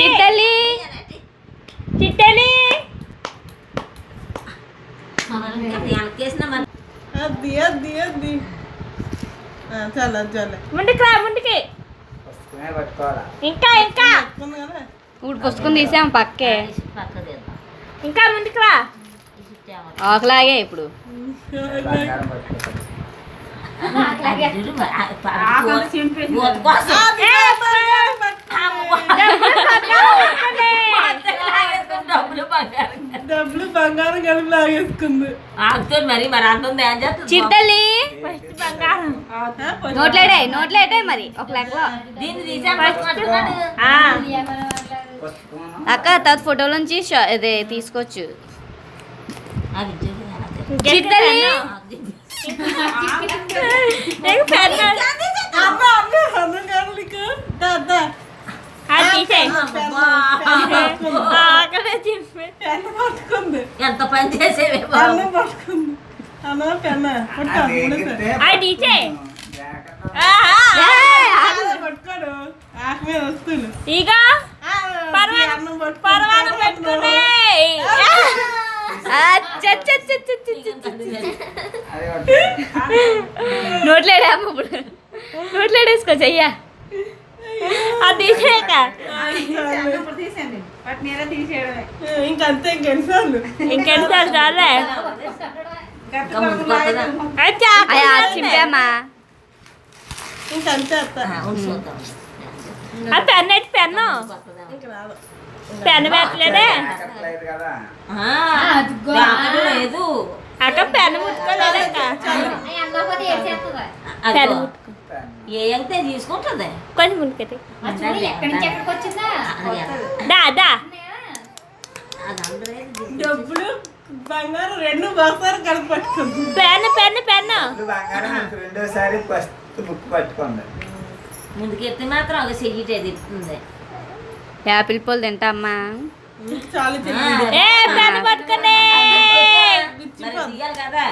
చిట్టలి చిట్టలి అది అది అది చాలా చాలా ముందుకు రా ముందుకి ఇంకా ఇంకా ఇప్పుడు పుస్తకం తీసాము పక్కే ఇంకా ముందుకు రా ఆకులాగే ఇప్పుడు డబ్బులు బంగారం కలిపి లాగేసుకుంది మరి అంటుంది ఏం చేస్తుంది చిట్టలి బంగారం నోట్లేటే మరి ఒక లెక్కలో దీన్ని తీసాను అక్క తర్వాత ఫోటోల నుంచి అదే తీసుకోవచ్చు చిట్టలి పట్టుకుంది ఎంత పని చేసేవే అన్నం పట్టుకుంది అన్నం పెన్న పట్టుకోడు ఆకు మీద వస్తువులు ఇక పర్వాలేదు పెట్టుకునే నోట్లేడాము ఇప్పుడు నోట్లేడేసుకోవచ్చు అయ్యా అది తీసేయక ఇంకంతే ఇంకెన్నిసార్లు ఇంకెన్నిసార్లు చాలే అయ్యా చింపామా ఇంకంతే అత్త ఆ పెన్ అయితే పెన్ను పెన్ను పెట్టలేదే లేదు అక్క పెన్ను ముట్టుకోలేదక్క పెన్ను ముట్టుకో ఏ అయితే తీసుకుంటుంది కొంచెం ముందుకైతే ఎక్కడి నుంచి ఎక్కడికి వచ్చిందా దా దా డబ్బులు బంగారం రెండు ఒకసారి కలిపి పట్టుకుంది పెన్ను పెన్ను పెన్ను రెండోసారి ఫస్ట్ బుక్ పట్టుకోండి ముందుకెత్తే మాత్రం ఒక చెయ్యిటే తిప్పుతుంది యాపిల్ పళ్ళు తింటా అమ్మా చాలు ఏ పెన్ను పట్టుకునే మరి తీయాలి కదా